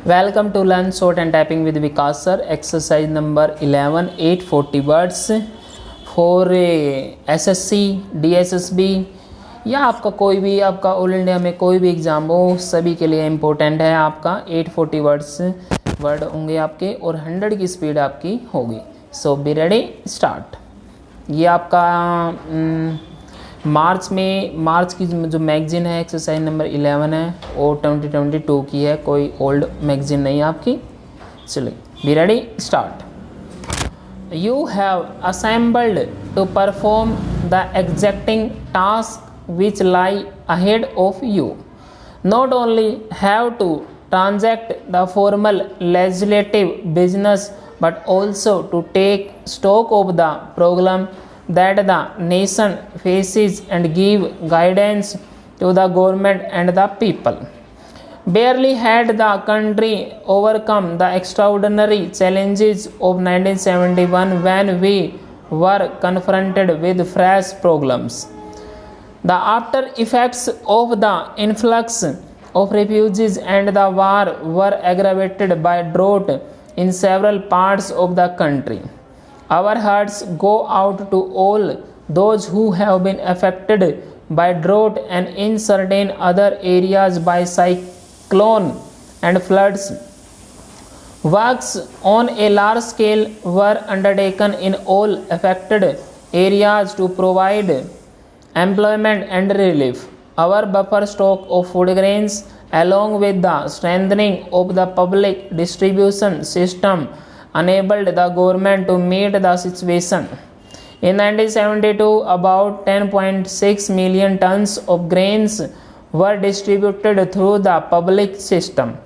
Welcome to Learn Short and Typing with Vikas sir. Exercise number 11, 840 words for SSC, DSSB या आपका कोई भी आपका ऑल इंडिया में कोई भी एग्ज़ाम हो, सभी के लिए इम्पोर्टेंट है। आपका 840 वर्ड होंगे आपके और 100 की स्पीड आपकी होगी। सो बी रेडी, स्टार्ट। ये आपका मार्च की जो मैगज़ीन है, एक्सरसाइज नंबर 11 है, वो 2022 की है, कोई ओल्ड मैगज़ीन नहीं है आपकी। चलिए, be ready, start. You have assembled to perform the exacting task which lie ahead of you. Not only have to transact the formal legislative business, but also to take stock of the problem that the nation faces and give guidance to the government and the people. Barely had the country overcome the extraordinary challenges of 1971 when we were confronted with fresh problems. The after effects of the influx of refugees and the war were aggravated by drought in several parts of the country. Our hearts go out to all those who have been affected by drought and in certain other areas by cyclone and floods. Works on a large scale were undertaken in all affected areas to provide employment and relief. Our buffer stock of food grains, along with the strengthening of the public distribution system, enabled the government to meet the situation. In 1972, about 10.6 million tons of grains were distributed through the public system.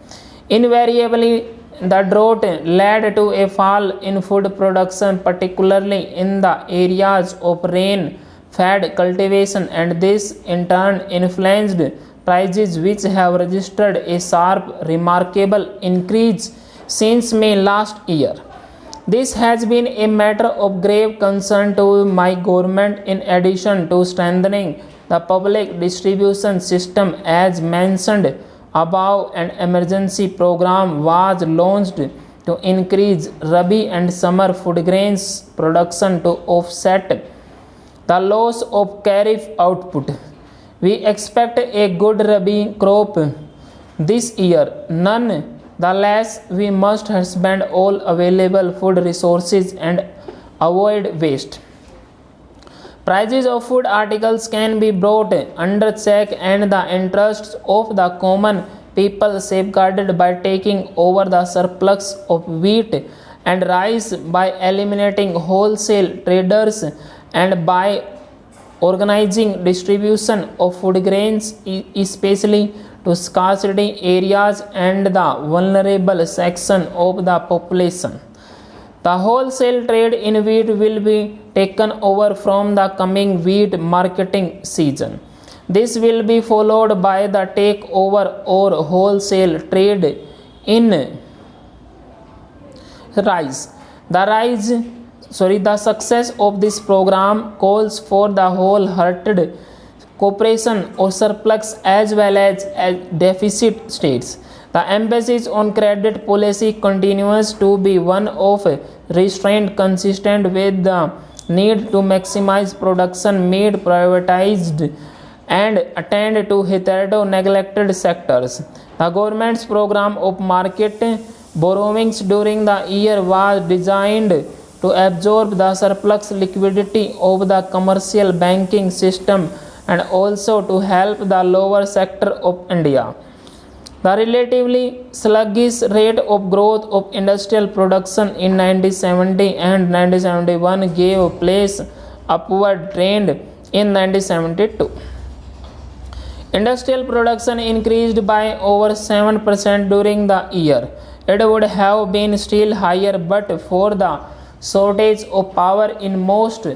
Invariably, the drought led to a fall in food production, particularly in the areas of rain-fed cultivation, and this in turn influenced prices, which have registered a sharp, remarkable increase since May last year. This has been a matter of grave concern to my government. In addition to strengthening the public distribution system as mentioned above, an emergency program was launched to increase Rabi and summer food grains production to offset the loss of kharif output. We expect a good Rabi crop this year. Nonetheless, we must husband all available food resources and avoid waste. Prices of food articles can be brought under check and the interests of the common people safeguarded by taking over the surplus of wheat and rice, by eliminating wholesale traders, and by organizing distribution of food grains, especially to scarcity areas and the vulnerable section of the population. The wholesale trade in wheat will be taken over from the coming wheat marketing season. This will be followed by the takeover or wholesale trade in rice. The success of this program calls for the wholehearted cooperation of surplus as well as deficit states. The emphasis on credit policy continues to be one of restraint, consistent with the need to maximize production, made privatized, and attend to hitherto neglected sectors. The government's program of market borrowings during the year was designed to absorb the surplus liquidity of the commercial banking system and also to help the lower sector of India. The relatively sluggish rate of growth of industrial production in 1970 and 1971 gave place upward trend in 1972. Industrial production increased by over 7% during the year. It would have been still higher but for the shortage of power in most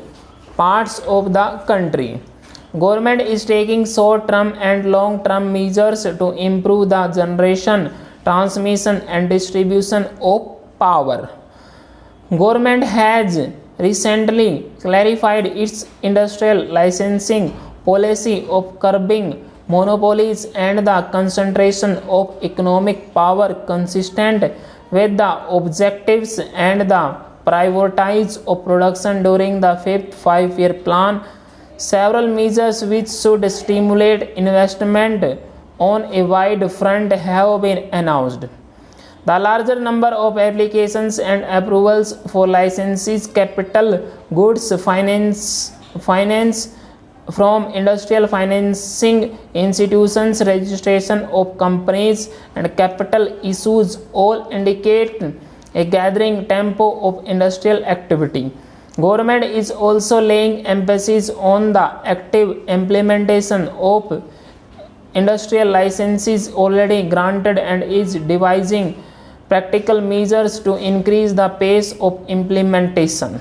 parts of the country. Government is taking short-term and long-term measures to improve the generation, transmission and distribution of power. Government has recently clarified its industrial licensing policy of curbing monopolies and the concentration of economic power consistent with the objectives and the priorities of production during the fifth five-year plan. Several measures which should stimulate investment on a wide front have been announced. The larger number of applications and approvals for licenses, capital goods finance from industrial financing institutions, registration of companies and capital issues all indicate a gathering tempo of industrial activity. Government is also laying emphasis on the active implementation of industrial licenses already granted and is devising practical measures to increase the pace of implementation.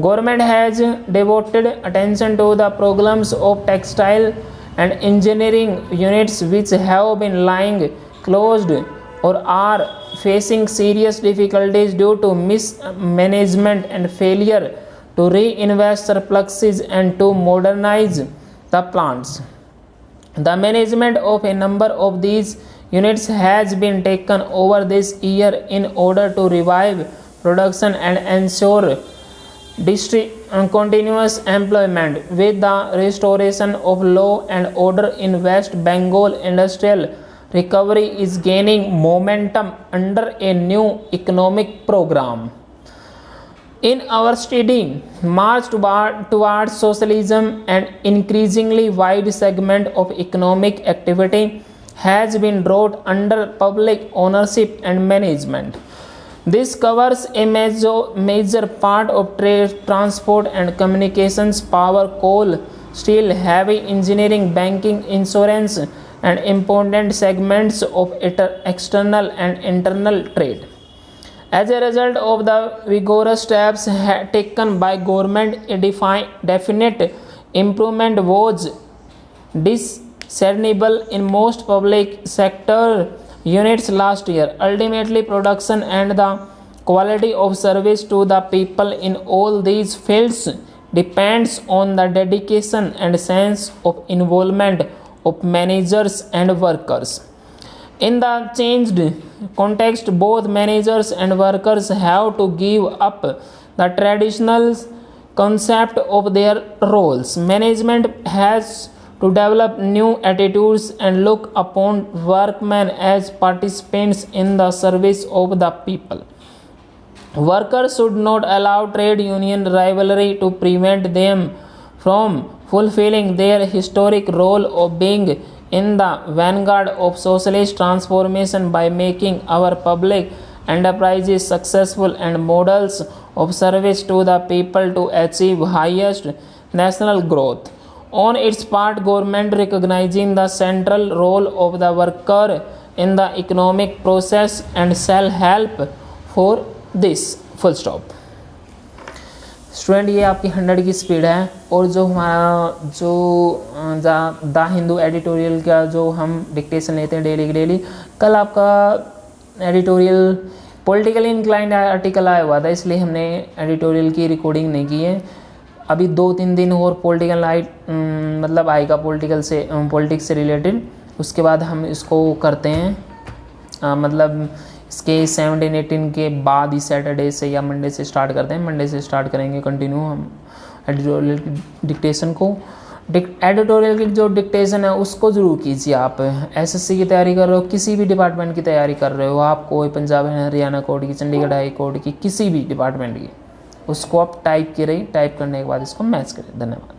Government has devoted attention to the programs of textile and engineering units which have been lying closed or are facing serious difficulties due to mismanagement and failure to reinvest surpluses and to modernize the plants. The management of a number of these units has been taken over this year in order to revive production and ensure continuous employment. With the restoration of law and order in West Bengal, industrial recovery is gaining momentum under a new economic program. In our steady march towards socialism, an increasingly wide segment of economic activity has been brought under public ownership and management. This covers a major part of trade, transport and communications, power, coal, steel, heavy engineering, banking, insurance and important segments of external and internal trade. As a result of the vigorous steps taken by government, a definite improvement was discernible in most public sector units last year. Ultimately, production and the quality of service to the people in all these fields depends on the dedication and sense of involvement of managers and workers. In the changed context, both managers and workers have to give up the traditional concept of their roles. Management has to develop new attitudes and look upon workmen as participants in the service of the people. Workers should not allow trade union rivalry to prevent them from fulfilling their historic role of being in the vanguard of socialist transformation by making our public enterprises successful and models of service to the people to achieve highest national growth. On its part, government recognizing the central role of the worker in the economic process and shall help for this. Full stop. Student ये आपकी 100 की speed है और जो हमारा जो the Hindu editorial का जो हम डिक्टेशन लेते हैं डेली की डेली, कल आपका एडिटोरियल पॉलिटिकली इंक्लाइंड आर्टिकल आया हुआ था इसलिए हमने एडिटोरियल की रिकॉर्डिंग नहीं की है. अभी 2-3 दिन और पॉलिटिकल मतलब आएगा पॉलिटिक्स से रिलेटेड, उसके बाद हम इसको करते हैं. मतलब इसके 17-18 के बाद ही सैटरडे से या मंडे से स्टार्ट करते हैं. मंडे से स्टार्ट करेंगे कंटिन्यू हम एडिटोरियल डिक्टेशन को. एडिटोरियल की जो डिक्टेशन है उसको ज़रूर कीजिए. आप एसएससी की तैयारी कर रहे हो, किसी भी डिपार्टमेंट की तैयारी कर रहे हो, आप कोई पंजाब हरियाणा कोर्ट की, चंडीगढ़ हाई कोर्ट की, किसी भी डिपार्टमेंट की, उसको आप टाइप करें. टाइप करने के बाद इसको मैच करें. धन्यवाद.